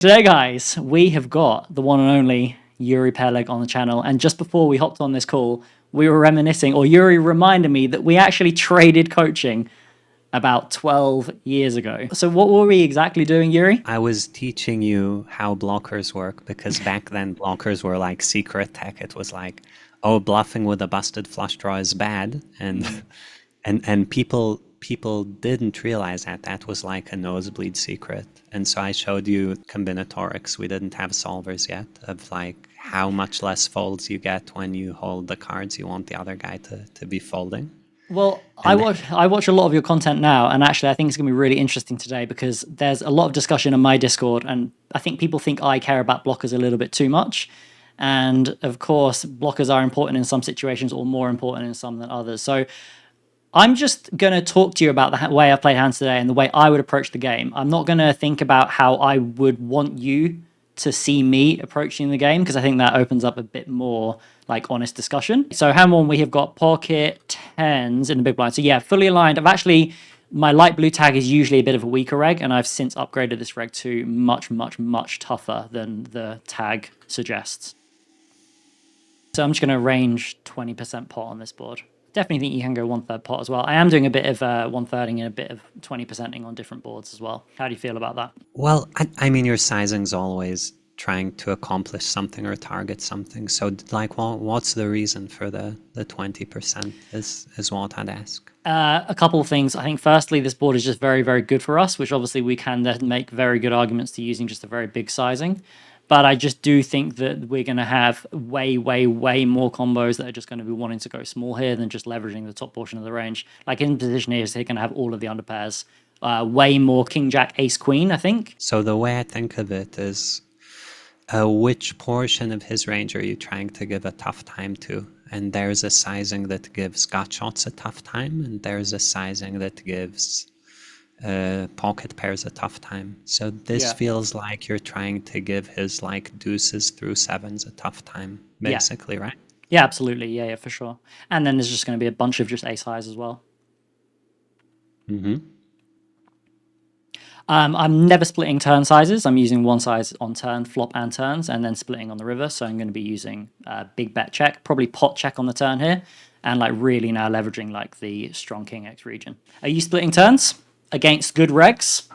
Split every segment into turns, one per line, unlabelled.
Today, guys, we have got the one and only Yuri Peleg on the channel. And just before we hopped on this call, we were reminiscing, or Yuri reminded me that we actually traded coaching about 12 years ago. So what were we exactly doing, Yuri?
I was teaching you how blockers work, because back then blockers were like secret tech. It was like, oh, bluffing with a busted flush draw is bad, and people didn't realize that that was like a nosebleed secret. And so I showed you combinatorics. We didn't have solvers yet, of like how much less folds you get when you hold the cards you want the other guy to be folding.
Well, I watch a lot of your content now, and actually I think it's going to be really interesting today because there's a lot of discussion on my Discord, and I think people think I care about blockers a little bit too much. And of course, blockers are important in some situations or more important in some than others. So I'm just going to talk to you about the way I played hands today and the way I would approach the game. I'm not going to think about how I would want you to see me approaching the game, because I think that opens up a bit more like honest discussion. So hand one, we have got pocket tens in the big blind. So yeah, fully aligned. My light blue tag is usually a bit of a weaker reg, and I've since upgraded this reg to much tougher than the tag suggests. So I'm just going to range 20% pot on this board. Definitely think you can go 1/3 pot as well. I am doing a bit of 1/3ing and a bit of 20%ing on different boards as well. How do you feel about that?
Well, I mean, your sizing's always trying to accomplish something or target something. So like, well, what's the reason for the 20% is what I'd ask.
A couple of things. I think firstly, this board is just very good for us, which obviously we can then make very good arguments to using just a very big sizing. But I just do think that we're going to have way more combos that are just going to be wanting to go small here than just leveraging the top portion of the range. Like in position here, so they're going to have all of the underpairs. Way more king, jack, ace, queen, I think.
So the way I think of it is, which portion of his range are you trying to give a tough time to? And there's a sizing that gives gut shots a tough time, and there's a sizing that gives pocket pairs a tough time. So this feels like you're trying to give his like deuces through sevens a tough time, basically, right?
Yeah, absolutely. Yeah, for sure. And then there's just going to be a bunch of just ace highs as well. I'm never splitting turn sizes. I'm using one size on turn, flop and turns, and then splitting on the river. So I'm going to be using big bet check, probably pot check on the turn here, and like really now leveraging like the strong king X region. Are you splitting turns against good regs?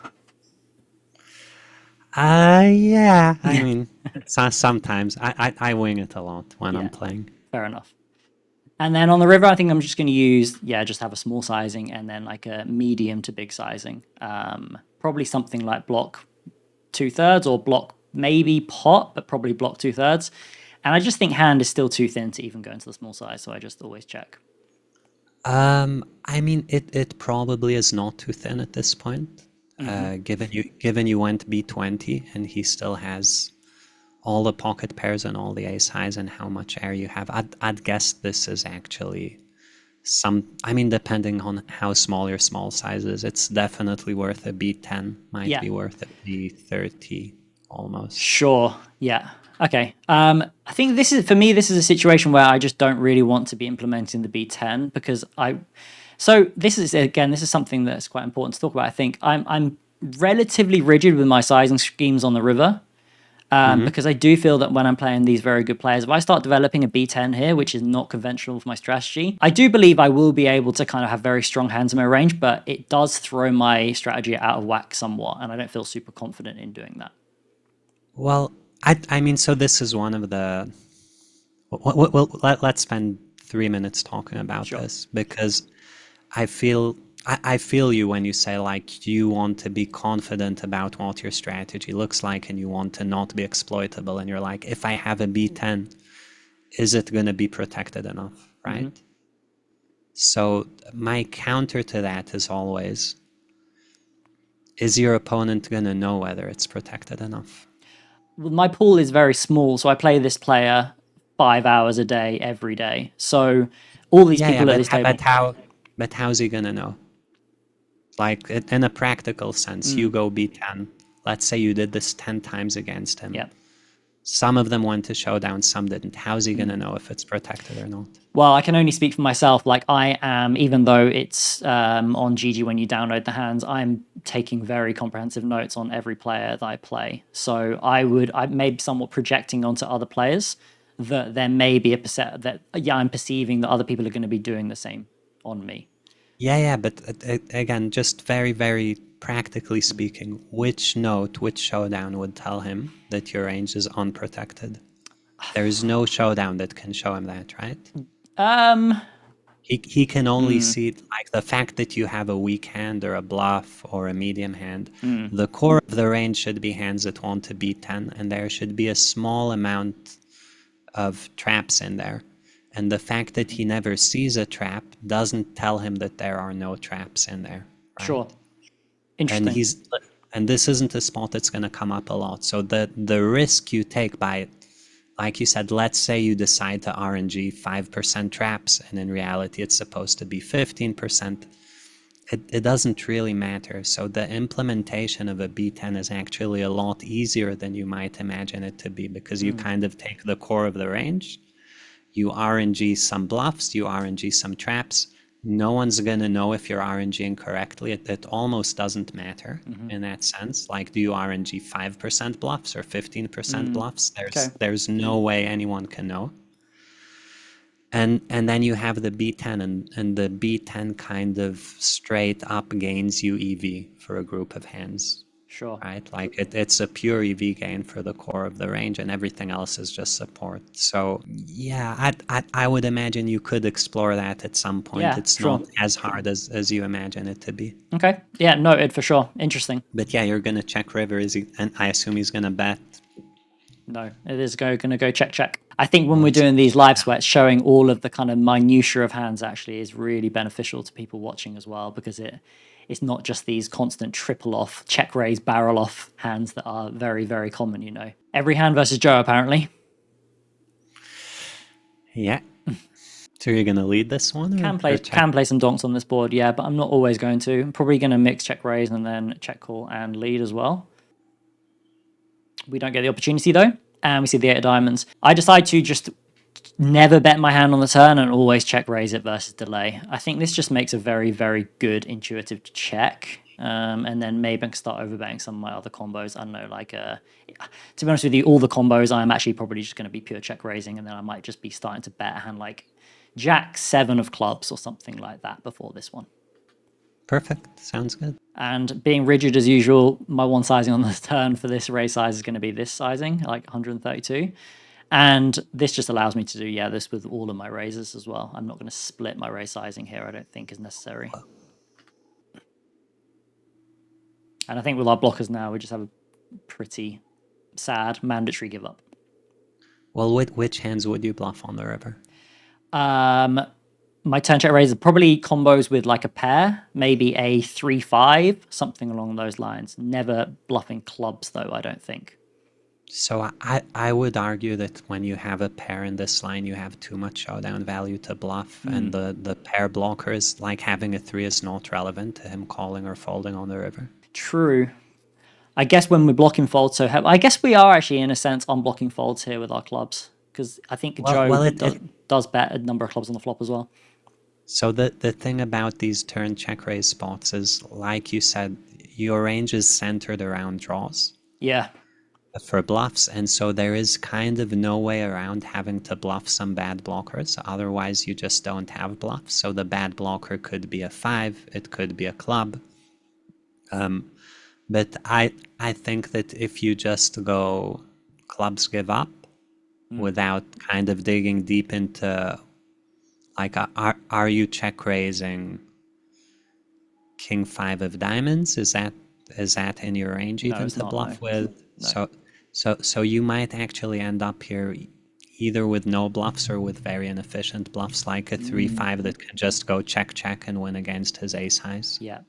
Yeah. I mean, sometimes I wing it a lot when I'm playing.
Fair enough. And then on the river, I think I'm just going to use, just have a small sizing and then like a medium to big sizing. Probably something like block 2/3 or block maybe pot, but probably block 2/3. And I just think hand is still too thin to even go into the small size, so I just always check.
I mean, it probably is not too thin at this point. Given you went B20 and he still has all the pocket pairs and all the ace highs and how much air you have, I'd guess this is actually I mean, depending on how small your small size is, it's definitely worth a B10, might be worth a B30 almost.
Sure, yeah. Okay. I think this is a situation where I just don't really want to be implementing the B10 because this is something that's quite important to talk about. I think I'm relatively rigid with my sizing schemes on the river. Because I do feel that when I'm playing these very good players, if I start developing a B10 here, which is not conventional for my strategy, I do believe I will be able to kind of have very strong hands in my range, but it does throw my strategy out of whack somewhat, and I don't feel super confident in doing that.
Well, I mean, so this is one of the... Well, let's spend 3 minutes talking about this, because I feel you when you say like you want to be confident about what your strategy looks like and you want to not be exploitable, and you're like, if I have a B10, is it going to be protected enough, right? So my counter to that is always, is your opponent going to know whether it's protected enough?
Well, my pool is very small, so I play this player 5 hours a day every day. So all these people at this table...
But how's he going to know? Like, in a practical sense, you go B10. Let's say you did this 10 times against him.
Yep.
Some of them went to showdown, some didn't. How's he going to know if it's protected or not?
Well, I can only speak for myself. Like I am, even though it's on GG when you download the hands, I'm taking very comprehensive notes on every player that I play. So I may be somewhat projecting onto other players that there may be a percent that, yeah, I'm perceiving that other people are going to be doing the same on me.
Yeah, but again, just very, very practically speaking, which note, which showdown would tell him that your range is unprotected? There is no showdown that can show him that, right? He can only see, like, the fact that you have a weak hand or a bluff or a medium hand. The core of the range should be hands that want to beat 10, and there should be a small amount of traps in there. And the fact that he never sees a trap doesn't tell him that there are no traps in there. Right?
Sure. Interesting.
And this isn't a spot that's going to come up a lot. So the risk you take by it, like you said, let's say you decide to RNG 5% traps, and in reality it's supposed to be 15%. It doesn't really matter. So the implementation of a B10 is actually a lot easier than you might imagine it to be, because you kind of take the core of the range, you RNG some bluffs, you RNG some traps. No one's going to know if you're RNGing correctly. It almost doesn't matter in that sense. Like, do you RNG 5% bluffs or 15% bluffs? There's no way anyone can know. And then you have the B10, and the B10 kind of straight up gains you EV for a group of hands.
Sure.
Right? Like it's a pure EV gain for the core of the range, and everything else is just support. So yeah, I would imagine you could explore that at some point.
Yeah,
it's
sure.
not as hard as you imagine it to be.
Okay. Yeah, noted for sure. Interesting.
But yeah, you're gonna check river, and I assume he's gonna bet.
No, it is going to go check. I think when we're doing these live sweats, showing all of the kind of minutiae of hands actually is really beneficial to people watching as well, because it's not just these constant triple off, check raise, barrel off hands that are very, very common, you know. Every hand versus Joe, apparently.
Yeah. So you're going to lead this one?
Can play some donks on this board, yeah, but I'm not always going to. I'm probably going to mix check raise and then check call and lead as well. We don't get the opportunity though, and we see the 8 of diamonds. I decide to just never bet my hand on the turn and always check raise it versus delay. I think this just makes a very, very good intuitive check. And then maybe I can start overbetting some of my other combos. I don't know, like, to be honest with you, all the combos, I'm actually probably just going to be pure check raising, and then I might just be starting to bet a hand like Jack 7 of clubs or something like that before this one.
Perfect. Sounds good.
And being rigid as usual, my one sizing on the turn for this raise size is going to be this sizing, like 132. And this just allows me to do, yeah, this with all of my raises as well. I'm not going to split my raise sizing here. I don't think is necessary. And I think with our blockers now, we just have a pretty sad mandatory give up.
Well, which hands would you bluff on the river?
My turn check raise is probably combos with like a pair, maybe a 3-5, something along those lines. Never bluffing clubs though, I don't think.
So I would argue that when you have a pair in this line, you have too much showdown value to bluff, and the pair blockers, like having a 3 is not relevant to him calling or folding on the river.
True. I guess when we're blocking folds, so I guess we are actually in a sense unblocking folds here with our clubs, because I think Joe does bet a number of clubs on the flop as well.
So the thing about these turn check raise spots is, like you said, your range is centered around draws.
Yeah.
For bluffs, and so there is kind of no way around having to bluff some bad blockers. Otherwise, you just don't have bluffs. So the bad blocker could be a 5, it could be a club. But I think that if you just go clubs give up without kind of digging deep into, like, are you check raising King 5 of diamonds? Is that in your range even to bluff with? No. So you might actually end up here either with no bluffs or with very inefficient bluffs, like a 3-5 that can just go check and win against his ace highs.
Yeah.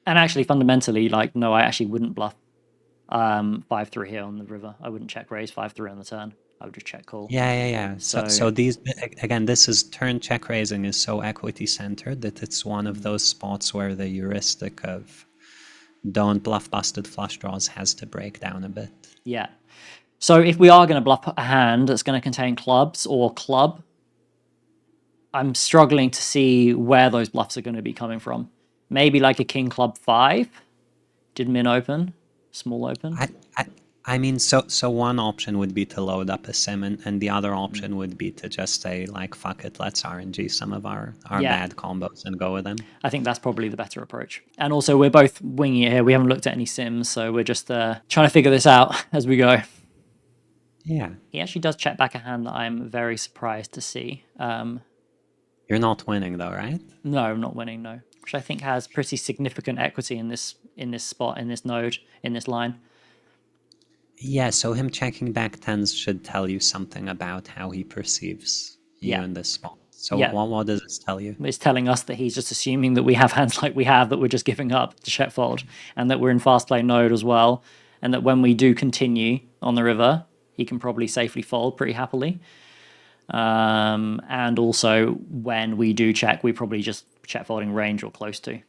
And actually, fundamentally, like, no, I actually wouldn't bluff 5-3 here on the river. I wouldn't check raise 5-3 on the turn. I would just check call.
Yeah. So these, again, this is turn check raising is so equity centered that it's one of those spots where the heuristic of don't bluff busted flush draws has to break down a bit.
Yeah. So if we are going to bluff a hand that's going to contain clubs or club, I'm struggling to see where those bluffs are going to be coming from. Maybe like a king club 5. Did min open, small open.
I, I mean, so one option would be to load up a sim, and the other option would be to just say, like, fuck it, let's RNG some of our bad combos and go with them.
I think that's probably the better approach. And also, we're both winging it here. We haven't looked at any sims, so we're just trying to figure this out as we go.
Yeah.
He actually does check back a hand that I'm very surprised to see.
You're not winning, though, right?
No, I'm not winning, no. Which I think has pretty significant equity in this spot, in this node, in this line.
Yeah, so him checking back tens should tell you something about how he perceives you in this spot. So what does this tell you?
It's telling us that he's just assuming that we have hands like we have, that we're just giving up to check fold, and that we're in fast play node as well, and that when we do continue on the river, he can probably safely fold pretty happily. And also when we do check, we probably just check folding range or close to.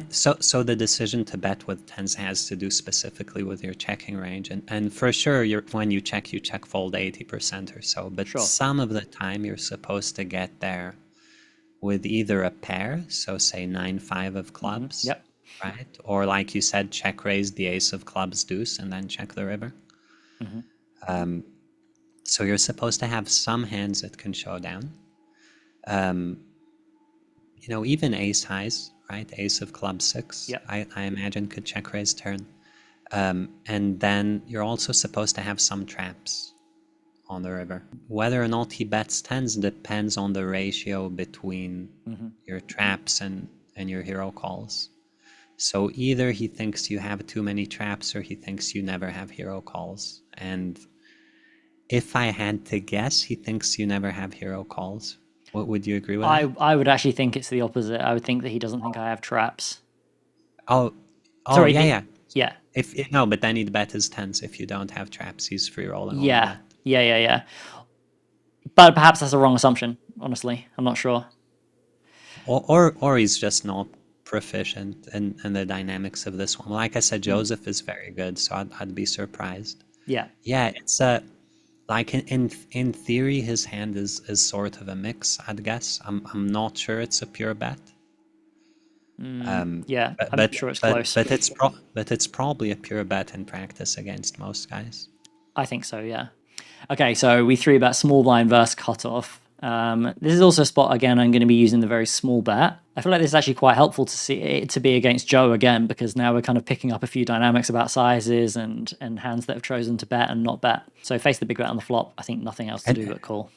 So the decision to bet with tens has to do specifically with your checking range, and for sure, when you check fold 80% or so. But some of the time, you're supposed to get there with either a pair, so say 9-5 of clubs, right, or like you said, check raise the ace of clubs deuce, and then check the river. So you're supposed to have some hands that can show down. Even ace highs, right? Ace of club 6, I imagine could check raise turn. And then you're also supposed to have some traps on the river. Whether or not he bets tens depends on the ratio between your traps and your hero calls. So either he thinks you have too many traps, or he thinks you never have hero calls. And if I had to guess, he thinks you never have hero calls. What would you agree with?
I would actually think it's the opposite. I would think that he doesn't think I have traps.
Sorry, yeah.
No,
but then he'd bet his tens. If you don't have traps, he's free rolling.
Yeah. But perhaps that's a wrong assumption. Honestly, I'm not sure.
Or he's just not proficient in the dynamics of this one. Like I said, Joseph is very good, so I'd be surprised.
Yeah,
it's like in theory, his hand is sort of a mix, I'd guess. I'm not sure it's a pure bet.
I'm sure it's close.
But it's probably a pure bet in practice against most guys.
I think so, yeah. Okay, so we 3-bet small blind versus cutoff. This is also a spot, again, I'm going to be using the very small bet. I feel like this is actually quite helpful to see it to be against Joe again, because now we're kind of picking up a few dynamics about sizes and hands that have chosen to bet and not bet. So face the big bet on the flop. I think nothing else to do but call.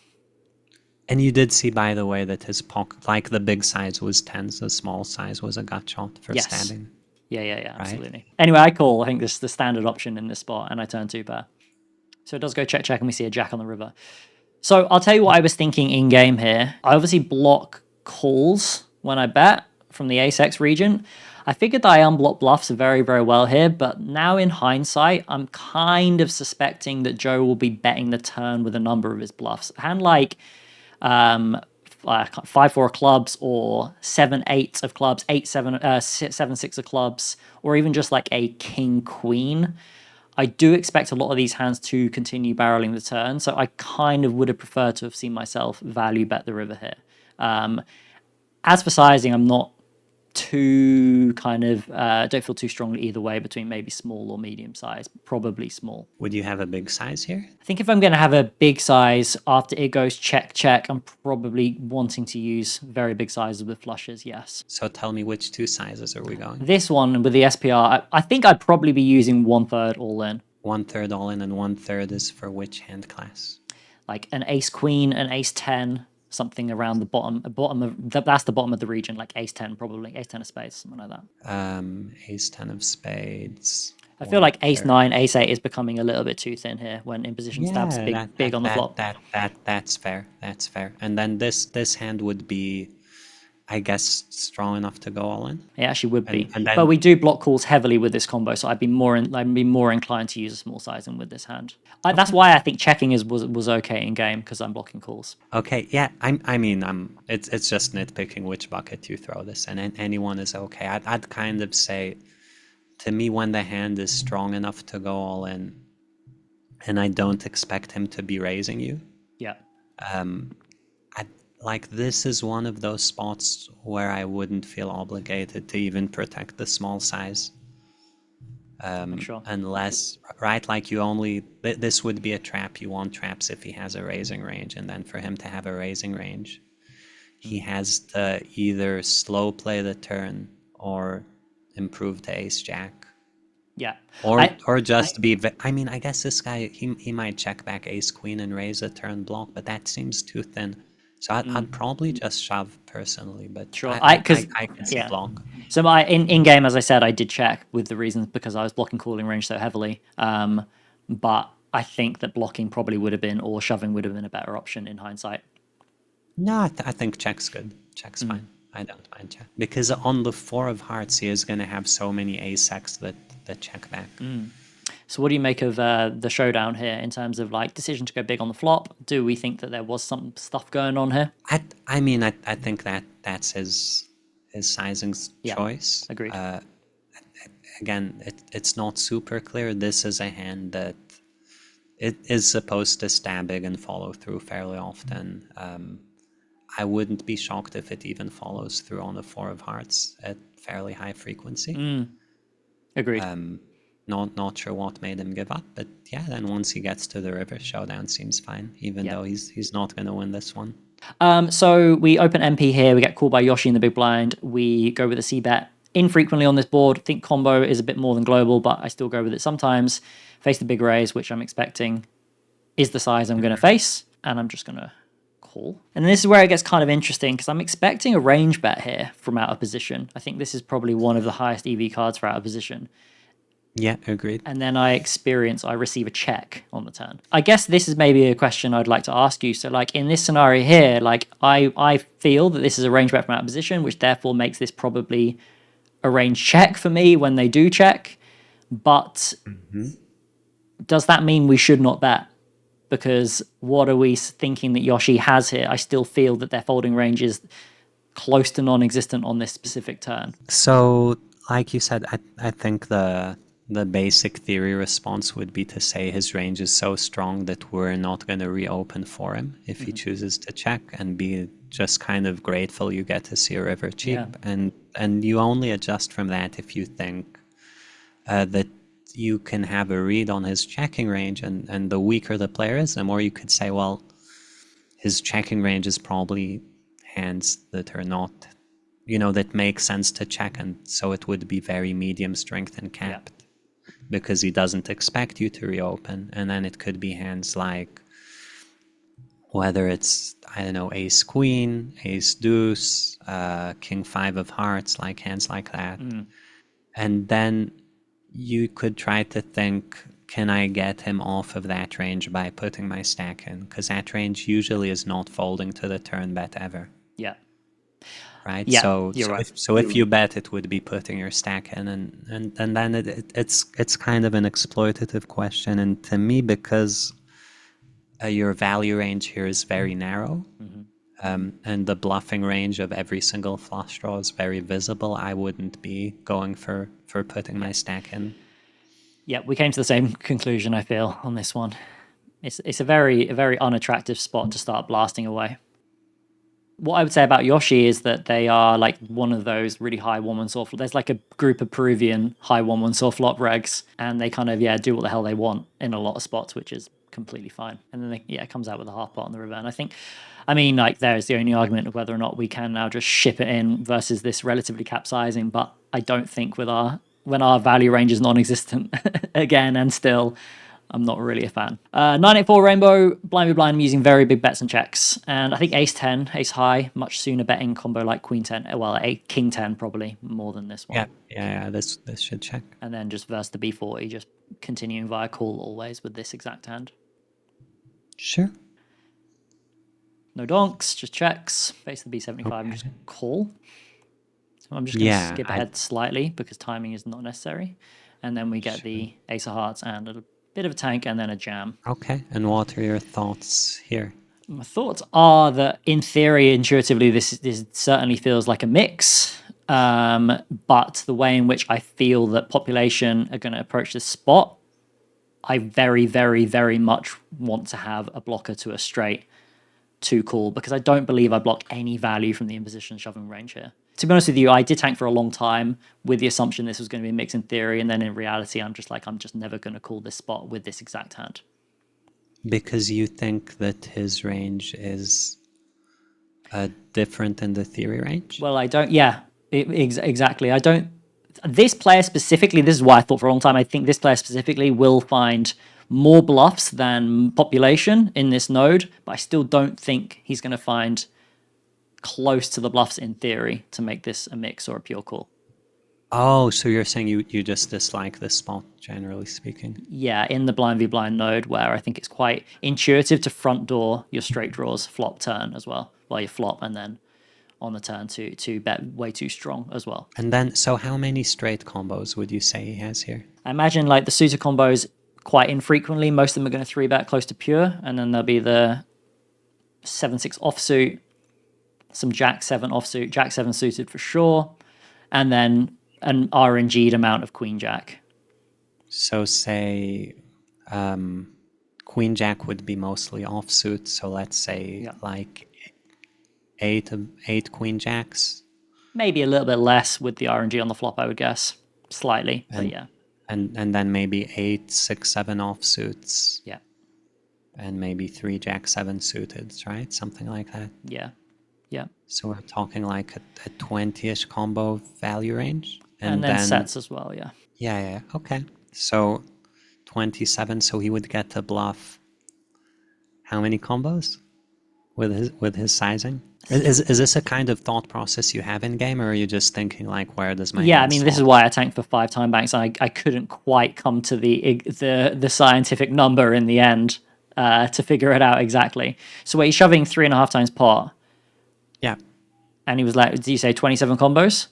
And you did see, by the way, that his pocket, like the big size was tens, the small size was a gut shot for stabbing.
Yeah, right? Absolutely.
Right?
Anyway, I call. I think this is the standard option in this spot, and I turn 2-pair. So it does go check, and we see a jack on the river. So I'll tell you what I was thinking in game here. I obviously block calls when I bet from the ace-x region. I figured that I unblock bluffs very, very well here, but now in hindsight, I'm kind of suspecting that Joe will be betting the turn with a number of his bluffs. A hand like 5-4 of clubs, or 7-8 of clubs, 7-6 of clubs, or even just like a king-queen. I do expect a lot of these hands to continue barreling the turn, so I kind of would have preferred to have seen myself value bet the river here. As for sizing, I'm not too don't feel too strongly either way between maybe small or medium size, probably small.
Would you have a big size here?
I think if I'm going to have a big size after it goes check, I'm probably wanting to use very big sizes with flushes, yes.
So tell me, which 2 sizes are we going?
This one with the SPR, I think I'd probably be using 1/3 all in.
1/3 all in, and 1/3 is for which hand class?
Like an ace queen, an ace 10, something around the bottom of that's the bottom of the region, like ace 10 probably, ace 10 of spades, something like that.
Ace 10 of spades.
I feel like ace 9, ace 8 is becoming a little bit too thin here when in position stabs big on the flop.
That's fair. And then this hand would be, I guess, strong enough to go all in.
It actually would be,
and then,
but we do block calls heavily with this combo, so I'd be more inclined to use a small sizing with this hand. That's why I think checking was okay in game, because I'm blocking calls.
Okay, yeah. It's just nitpicking which bucket you throw this in, and anyone is okay. I'd kind of say, to me, when the hand is strong enough to go all in, and I don't expect him to be raising you.
Yeah.
I, like, this is one of those spots where I wouldn't feel obligated to even protect the small size.
Sure.
Unless, right, like you only, this would be a trap. You want traps if he has a raising range, and then for him to have a raising range, he has to either slow play the turn or improve to ace jack.
Yeah.
Or just be, I mean, I guess this guy, he might check back ace queen and raise a turn block, but that seems too thin. So I'd probably just shove personally, but
Sure.
I
Because
can see block.
So my in game, as I said, I did check with the reasons because I was blocking cooling range so heavily. But I think that blocking probably would have been, or shoving would have been a better option in hindsight.
No, I think check's good. Check's fine. I don't mind check. Because on the 4 of hearts, he is going to have so many ace-x that check back.
So what do you make of the showdown here in terms of like decision to go big on the flop? Do we think that there was some stuff going on here?
I mean, I think that's his sizing's choice.
Agreed.
Again, it's not super clear. This is a hand that it is supposed to stab big and follow through fairly often. I wouldn't be shocked if it even follows through on the 4 of hearts at fairly high frequency.
Agreed.
Not sure what made him give up, but yeah, then once he gets to the river, showdown seems fine, even though he's not going to win this one.
So we open MP here, we get called by Yoshi in the big blind, we go with a c-bet infrequently on this board. Think combo is a bit more than global, but I still go with it sometimes. Face the big raise, which I'm expecting is the size I'm going to face, and I'm just going to call. And this is where it gets kind of interesting because I'm expecting a range bet here from out of position. I think this is probably one of the highest EV cards for out of position.
Yeah, agreed.
And then I receive a check on the turn. I guess this is maybe a question I'd like to ask you. So like in this scenario here, like I feel that this is a range bet from out of position, which therefore makes this probably a range check for me when they do check. But does that mean we should not bet? Because what are we thinking that Yoshi has here? I still feel that their folding range is close to non-existent on this specific turn.
So, like you said, I think the basic theory response would be to say his range is so strong that we're not going to reopen for him if he chooses to check, and be just kind of grateful you get to see a river cheap.
Yeah.
And you only adjust from that if you think that you can have a read on his checking range, and the weaker the player is, the more you could say, well, his checking range is probably hands that are not, that make sense to check, and so it would be very medium strength and capped because he doesn't expect you to reopen. And then it could be hands like, whether it's, I don't know, ace queen, ace deuce, king 5 of hearts, like hands like that. And then you could try to think, can I get him off of that range by putting my stack in? Because that range usually is not folding to the turn bet ever.
Yeah.
Right?
Yeah,
So,
you're right.
If you bet, it would be putting your stack in. And then it's kind of an exploitative question. And to me, because your value range here is very narrow, and the bluffing range of every single flush draw is very visible, I wouldn't be going for putting my stack in.
Yeah, we came to the same conclusion, I feel, on this one. It's a very unattractive spot to start blasting away. What I would say about Yoshi is that they are like one of those really high 1-1 soft flop. There's like a group of Peruvian high 1-1 soft flop regs, and they kind of do what the hell they want in a lot of spots, which is completely fine. And then it comes out with a half pot on the river. And I mean, like, there's the only argument of whether or not we can now just ship it in versus this relatively capsizing. But I don't think when our value range is non-existent again, and still, I'm not really a fan. 984 Rainbow, blind be blind, I'm using very big bets and checks. And I think ace 10, ace high, much sooner betting combo like queen 10. Well, king 10 probably more than this one.
Yeah, this should check.
And then just versus the B40, just continuing via call always with this exact hand.
Sure.
No donks, just checks. Face the B75 and just call. So I'm just going to skip ahead slightly because timing is not necessary. And then we get the ace of hearts and a bit of a tank and then a jam.
Okay, and what are your thoughts here?
My thoughts are that in theory, intuitively, this certainly feels like a mix. But the way in which I feel that population are going to approach this spot I very, very, very much want to have a blocker to a straight to call, because I don't believe I block any value from the imposition shoving range here. To be honest with you, I did tank for a long time with the assumption this was going to be a mix in theory, and then in reality, I'm just never going to call this spot with this exact hand.
Because you think that his range is different than the theory range?
Well, I don't. Yeah, exactly. I don't. This player specifically, this is why I thought for a long time, I think this player specifically will find more bluffs than population in this node, but I still don't think he's going to find close to the bluffs in theory to make this a mix or a pure call.
Oh, so you're saying you just dislike this spot, generally speaking?
Yeah, in the blind v blind node, where I think it's quite intuitive to front door your straight draws flop turn as well, while you flop and then on the turn to bet way too strong as well.
And then, so how many straight combos would you say he has here?
I imagine like the suited combos quite infrequently. Most of them are going to 3-bet close to pure, and then there'll be the 7-6 offsuit, some Jack-7 offsuit, Jack-7 suited for sure, and then an RNG'd amount of Queen-Jack.
So say Queen-Jack would be mostly offsuit, so let's say like eight Queen-Jacks.
Maybe a little bit less with the RNG on the flop, I would guess. Slightly, but yeah.
And then maybe 8, 6, 7 offsuits.
Yeah.
And maybe 3 Jack-7 suited, right? Something like that.
Yeah. Yeah.
So we're talking like a 20-ish combo value range.
And then sets as well, yeah.
Yeah, okay. So 27, so he would get to bluff how many combos with his sizing? Is this a kind of thought process you have in game, or are you just thinking like, where does my
Yeah, I mean, this is why I tanked for 5 time banks. I couldn't quite come to the scientific number in the end to figure it out exactly. So he's shoving 3.5 times pot.
Yeah.
And he was like, did you say 27 combos?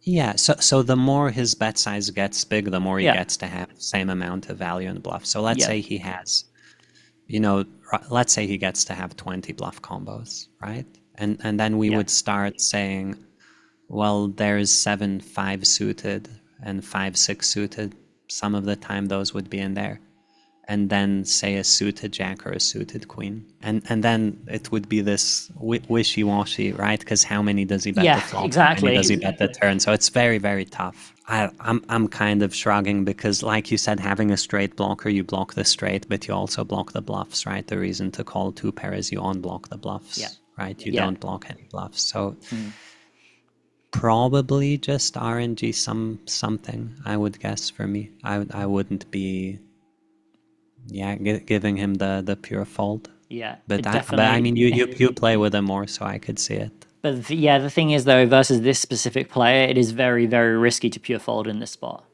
Yeah, so the more his bet size gets big, the more he gets to have the same amount of value in bluff. So let's say he has, let's say he gets to have 20 bluff combos, right? And then we would start saying, well, there's 7-5 suited and 5-6 suited. Some of the time those would be in there. And then say a suited jack or a suited queen. And then it would be this wishy-washy, right? Because how many does he bet the flop?
Exactly.
How many does he bet the turn? So it's very, very tough. I'm kind of shrugging because, like you said, having a straight blocker, you block the straight, but you also block the bluffs, right? The reason to call 2-pair is you unblock the bluffs, right? You don't block any bluffs. So probably just RNG something, I would guess, for me. I wouldn't be... Yeah, giving him the pure fold.
Yeah,
but I mean, you play with him more, so I could see it.
But the thing is, though, versus this specific player, it is very, very risky to pure fold in this spot.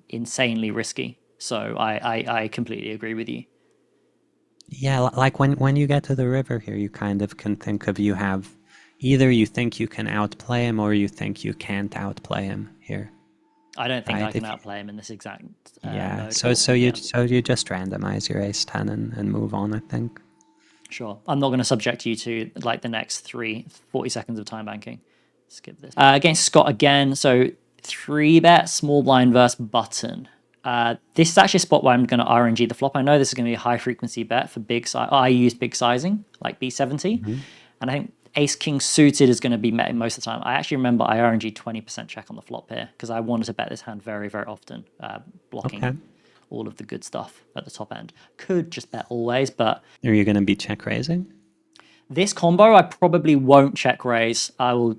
Insanely risky. So I completely agree with you.
Yeah, like when you get to the river here, you kind of can think of either you think you can outplay him or you think you can't outplay him here.
I don't think I can outplay him in this exact mode.
So you just randomize your ace-10 and move on, I think.
Sure. I'm not going to subject you to like the next 40 seconds of time banking. Skip this. Against Scott again, so 3-bet, small blind versus button. This is actually a spot where I'm going to RNG the flop. I know this is going to be a high-frequency bet for big size. I use big sizing, like B70. And I think ace-king suited is going to be met most of the time. I actually remember I RNG 20% check on the flop here because I wanted to bet this hand very, very often, blocking all of the good stuff at the top end. Could just bet always, but...
Are you going to be check raising?
This combo, I probably won't check raise. I will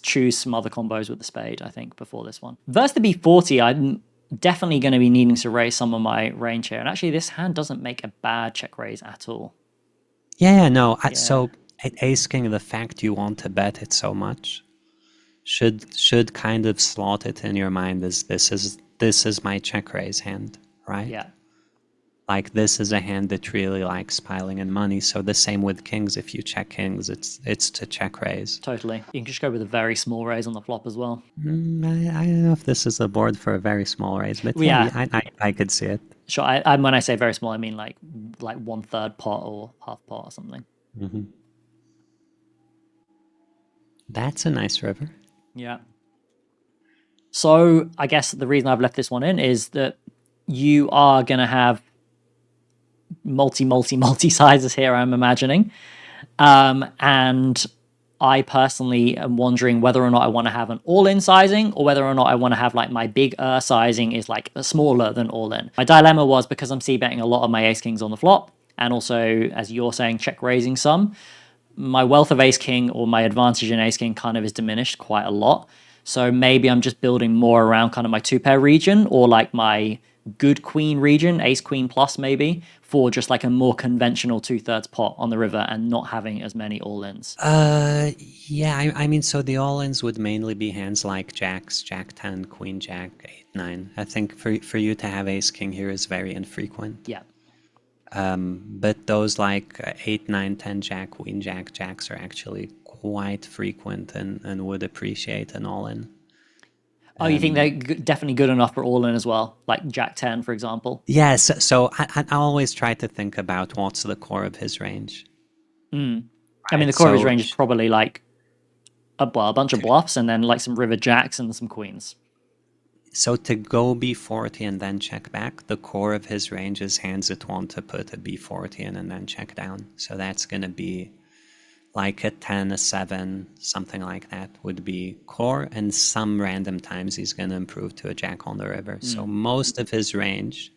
choose some other combos with the spade, I think, before this one. Versus the B40, I'm definitely going to be needing to raise some of my range here. And actually, this hand doesn't make a bad check raise at all.
Yeah, no. So... At ace-king, the fact you want to bet it so much should kind of slot it in your mind as this is my check raise hand, right?
Yeah.
Like this is a hand that really likes piling in money. So the same with kings. If you check kings, it's to check raise.
Totally. You can just go with a very small raise on the flop as well.
I don't know if this is a board for a very small raise, but I could see it.
Sure. When I say very small, I mean like 1/3 pot or half pot or something.
That's a nice river.
Yeah. So I guess the reason I've left this one in is that you are going to have multi sizes here, I'm imagining. And I personally am wondering whether or not I want to have an all-in sizing or whether or not I want to have like my big sizing is like smaller than all-in. My dilemma was because I'm c-betting a lot of my ace kings on the flop, and also, as you're saying, check raising some, my wealth of ace king or my advantage in ace king kind of is diminished quite a lot. So maybe I'm just building more around kind of my two pair region or like my good queen region, ace queen plus maybe, for just like a more conventional 2/3 pot on the river and not having as many all-ins.
Yeah, I mean, so the all-ins would mainly be hands like jacks, jack 10, queen jack, 8, 9. I think for you to have ace king here is very infrequent.
Yeah.
But those like 8, 9, 10 jack, queen jack, jacks are actually quite frequent and would appreciate an all-in.
Oh, you think they're definitely good enough for all-in as well? Like jack 10, for example?
Yes, so I always try to think about what's the core of his range.
I mean,
Right,
the core of his
so
range is probably like a bunch of bluffs and then like some river jacks and some queens.
So to go b40 and then check back, the core of his range is hands that want to put a b40 in and then check down. So that's going to be like a 10, a 7, something like that would be core. And some random times he's going to improve to a jack on the river. So most of his range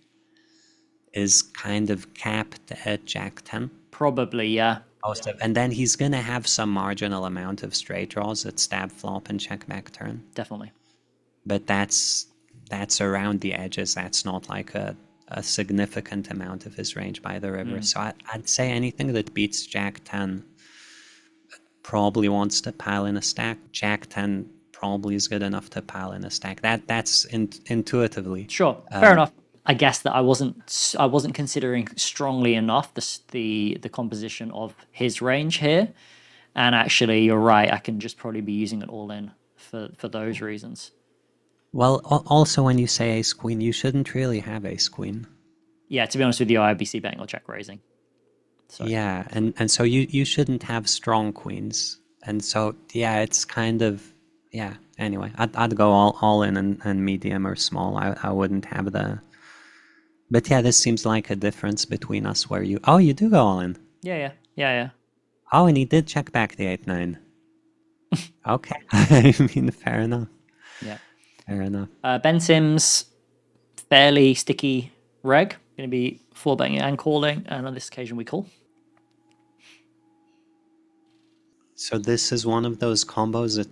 is kind of capped at jack 10.
Probably, yeah.
Most of, and then he's going to have some marginal amount of straight draws at stab flop and check back turn.
Definitely.
But that's around the edges. That's not like a significant amount of his range by the river. So I'd say anything that beats jack 10 probably wants to pile in a stack. Jack 10 probably is good enough to pile in a stack. That's intuitively.
Sure, fair enough. I guess that I wasn't considering strongly enough the composition of his range here. And actually, you're right. I can just probably be using it all in for those reasons.
Well, also when you say ace queen, you shouldn't really have ace queen.
Yeah, to be honest with you, I'd be c-betting or check raising. So.
Yeah, and so you shouldn't have strong queens. And so yeah, it's kind of yeah. Anyway, I'd go all in and medium or small. I wouldn't have the. But yeah, this seems like a difference between us where you do go all in.
Yeah.
Oh, and he did check back the 8-9. Okay, I mean fair enough.
Yeah.
Fair enough.
Ben Sims, fairly sticky reg. Going to be 4-betting and calling, and on this occasion we call.
So this is one of those combos that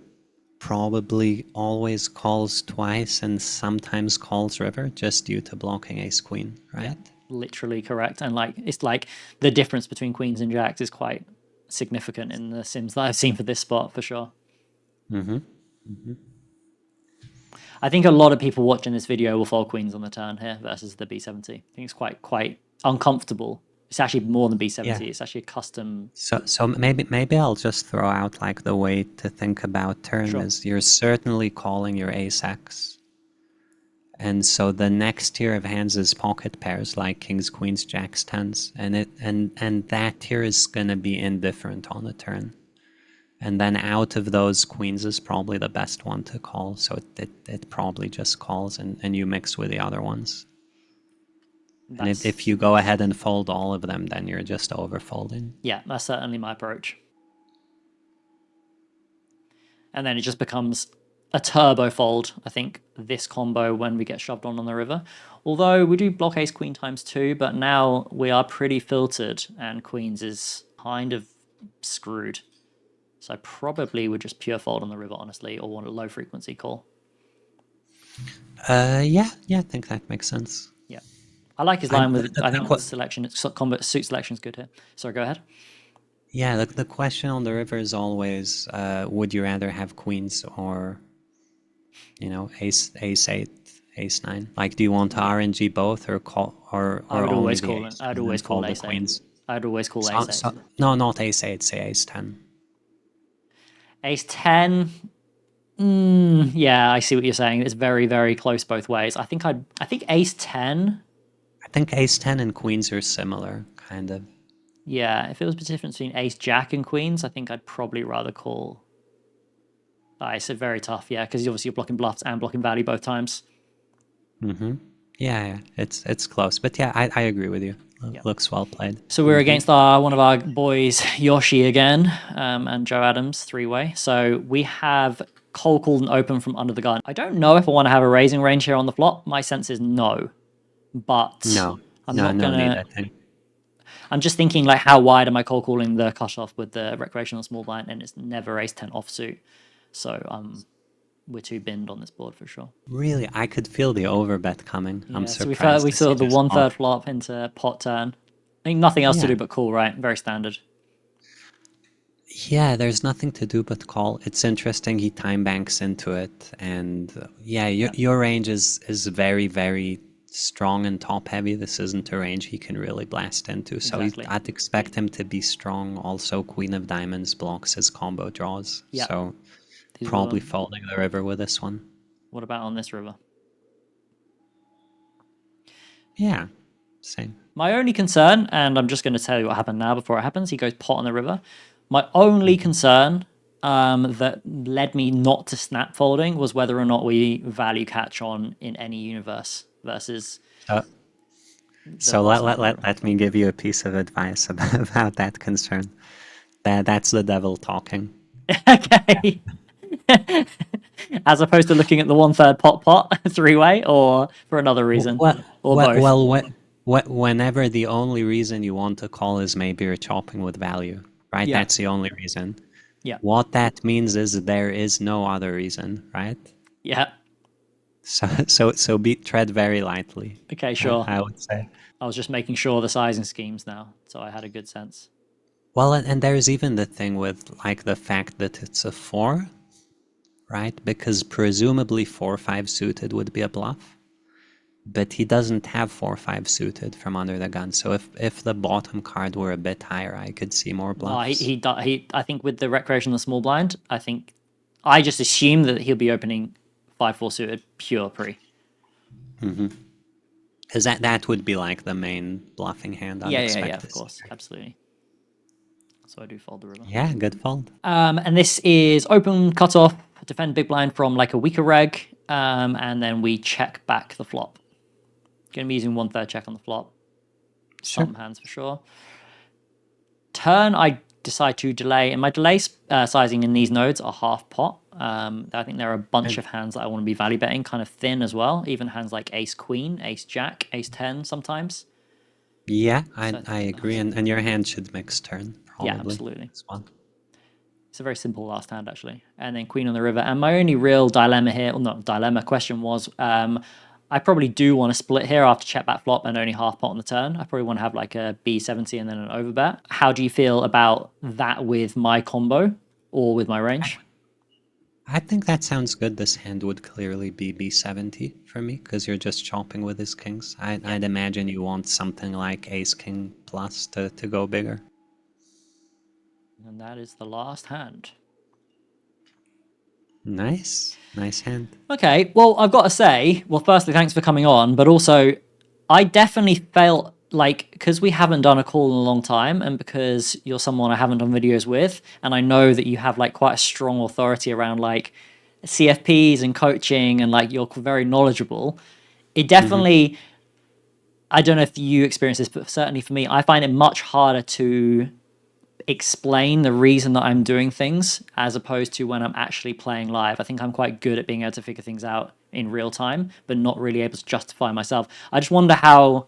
probably always calls twice and sometimes calls river just due to blocking ace queen, right?
Yeah, literally correct. And like it's like the difference between queens and jacks is quite significant in the sims that I've seen for this spot for sure. I think a lot of people watching this video will fold queens on the turn here versus the b70. I think it's quite uncomfortable. It's actually more than b70. Yeah. It's actually a custom.
So maybe I'll just throw out like the way to think about turn is you're certainly calling your ace x. And so the next tier of hands is pocket pairs like kings, queens, jacks, tens, and that tier is gonna be indifferent on the turn. And then out of those, queens is probably the best one to call. So it probably just calls and you mix with the other ones. And if you go ahead and fold all of them, then you're just overfolding.
Yeah, that's certainly my approach. And then it just becomes a turbo fold, I think, this combo when we get shoved on the river. Although we do block ace queen times 2, but now we are pretty filtered and queens is kind of screwed. So I probably would just pure fold on the river, honestly, or want a low frequency call.
Yeah, I think that makes sense.
Yeah. I like his line with, I think combat suit selection is good here. Sorry, go ahead.
Yeah, the question on the river is always, would you rather have queens or, ace 8, ace 9? Like, do you want to RNG both or call or
I would
only
always
the
call it. I'd always call ace 8.
Queens?
I'd always call ace 8.
No, not ace 8, say ace 10.
Ace 10. Yeah, I see what you're saying. It's very, very close both ways. I think ace 10.
I think ace 10 and queens are similar, kind of.
Yeah, if it was the difference between ace jack and queens, I think I'd probably rather call. It's very tough, yeah, because obviously you're blocking bluffs and blocking value both times.
Yeah, it's close, but yeah, I agree with you.
Yeah.
Looks well played.
So we're against our one of our boys, Yoshi again, and Joe Adams, three-way. So we have cold called and open from under the gun. I don't know if I want to have a raising range here on the flop. My sense is no, but
No,
I'm
no,
not
no need,
gonna.
I think.
I'm just thinking like how wide am I cold calling the cutoff with the recreational small blind, and it's never ace 10 offsuit. So we're too binned on this board for sure.
Really, I could feel the overbet coming. I'm
Yeah, so
surprised
we
to see
saw the
this
one
call.
third flop into pot turn. I think nothing else to
Yeah,
do but call, right? Very standard.
yeah, there's nothing to do but call. It's interesting he time banks into it, and yeah,
Yeah,
your range is very, very strong and top heavy. This isn't a range he can really blast into, so
exactly.
I'd expect him to be strong. Also, Queen of Diamonds blocks his combo draws,
Yeah,
so
these were.
probably folding the river with this one.
What about on this river?
Yeah, same.
My only concern, and I'm just going to tell you what happened now before it happens. He goes pot on the river. My only concern that led me not to snap folding was whether or not we value catch on in any universe versus
So,
the
so
last one.
let me give you a piece of advice about that concern. That's the devil talking.
Okay. As opposed to looking at the one third pot three-way, or for another reason, or both.
Whenever the only reason you want to call is maybe you're chopping with value, right?
Yeah.
That's the only reason.
Yeah.
What that means is there is no other reason, right?
Yeah.
So tread very lightly.
Okay, sure.
I would say.
I was just making sure the sizing schemes now, so I had a good sense.
Well, and there's even the thing with like the fact that it's a 4, right? Because presumably 4-5 suited would be a bluff, but he doesn't have 4-5 suited from under the gun. So if the bottom card were a bit higher, I could see more
No,
bluffs.
he I think with the recreational small blind, I just assume that he'll be opening 5-4 suited pure pre.
Because that would be like the main bluffing hand. I'd
Yeah,
expect
of course, absolutely. So I do fold the river.
Yeah, good fold.
And this is open cutoff, defend big blind from like a weaker reg, and then we check back the flop. Going to be using 1/3 check on the flop.
Sure.
Some hands for sure. Turn, I decide to delay, and my delay sizing in these nodes are half pot. I think there are a bunch of hands that I want to be value betting, kind of thin as well. Even hands like ace queen, ace jack, ace 10 sometimes.
Yeah, I agree. And your hand should mix turn, probably.
Yeah, absolutely.
As well.
It's a very simple last hand, actually. And then queen on the river. And my only real dilemma here, or not dilemma, question was, I probably do want to split here after check back flop and only half pot on the turn. I probably want to have like a B70 and then an overbet. How do you feel about that with my combo or with my range?
I think that sounds good. This hand would clearly be B70 for me because you're just chopping with his kings. I'd imagine you want something like ace king plus to go bigger.
And that is the last hand.
Nice. Nice hand.
Okay, well, I've got to say, well, firstly, thanks for coming on, but also, I definitely felt like, because we haven't done a call in a long time, and because you're someone I haven't done videos with, and I know that you have like quite a strong authority around like CFPs and coaching, and like you're very knowledgeable, it definitely, I don't know if you experience this, but certainly for me, I find it much harder to explain the reason that I'm doing things as opposed to when I'm actually playing live. I think I'm quite good at being able to figure things out in real time, but not really able to justify myself. I just wonder how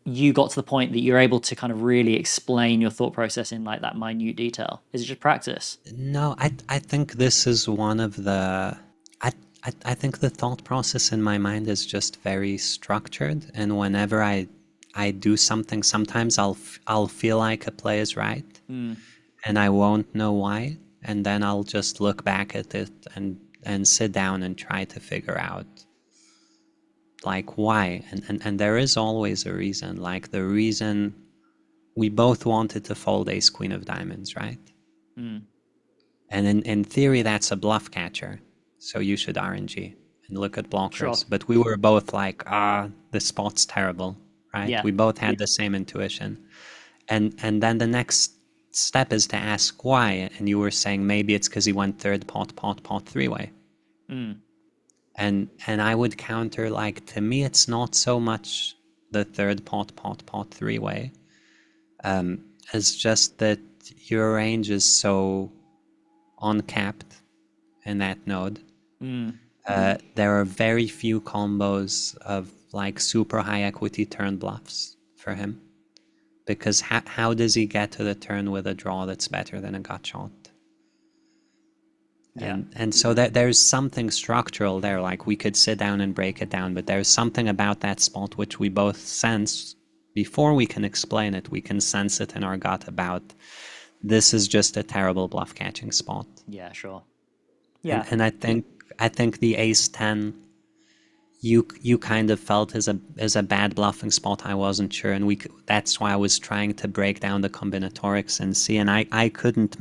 you got to the point that you're able to kind of really explain your thought process in like that minute detail. Is it just practice?
No, I think this is one of the... I think the thought process in my mind is just very structured, and whenever I do something, sometimes I'll feel like a play is right, and I won't know why, and then I'll just look back at it and sit down and try to figure out like why, and there is always a reason. Like the reason we both wanted to fold ace queen of diamonds, right? And in theory that's a bluff catcher, so you should RNG and look at blockers.
Sure.
But we were both like, this spot's terrible, right?
Yeah.
We both had the same intuition. And then the next step is to ask why. And you were saying maybe it's because he went third pot, three-way. And I would counter, like, to me it's not so much the third pot three way. It's just that your range is so uncapped in that node. There are very few combos of like super high equity turn bluffs for him, because how does he get to the turn with a draw that's better than a gut shot?
Yeah.
And so there's something structural there. Like, we could sit down and break it down, but there's something about that spot which we both sense before we can explain it. We can sense it in our gut about, this is just a terrible bluff catching spot.
Yeah, sure. Yeah.
And I think the ace 10 you kind of felt is a bad bluffing spot. I wasn't sure, and that's why I was trying to break down the combinatorics and see, and I couldn't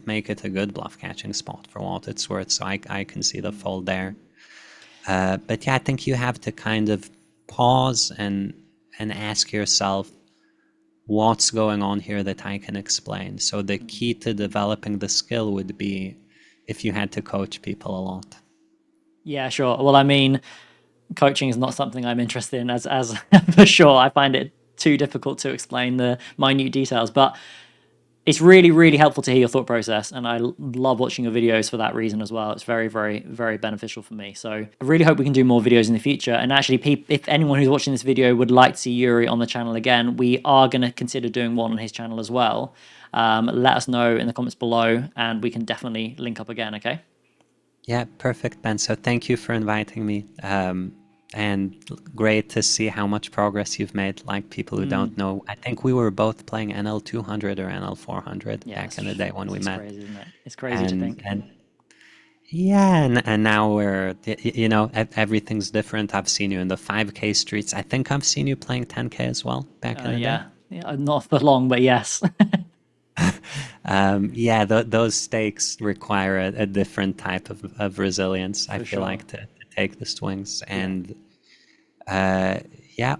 make it a good bluff catching spot for what it's worth. So I can see the fold there. But yeah, I think you have to kind of pause and ask yourself, what's going on here that I can explain. So the key to developing the skill would be if you had to coach people a lot.
Yeah, sure. Well, I mean, coaching is not something I'm interested in, as for sure. I find it too difficult to explain the minute details, but it's really, really helpful to hear your thought process, and I love watching your videos for that reason as well. It's very, very, very beneficial for me. So I really hope we can do more videos in the future. And actually, if anyone who's watching this video would like to see Yuri on the channel again, we are going to consider doing one on his channel as well. Let us know in the comments below, and we can definitely link up again, okay?
Yeah, perfect, Ben. So thank you for inviting me. And great to see how much progress you've made. Like, people who don't know, I think we were both playing NL 200 or NL 400 back in the day when we met.
It's crazy, isn't it? It's crazy to think.
And now we're, everything's different. I've seen you in the 5K streets. I think I've seen you playing 10K as well back in the day.
Yeah, not for long, but yes.
Those stakes require a different type of resilience, I feel like, to take the swings. And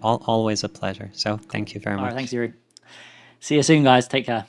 always a pleasure. So thank you very much.
All right, thanks, Yuri. See you soon, guys. Take care.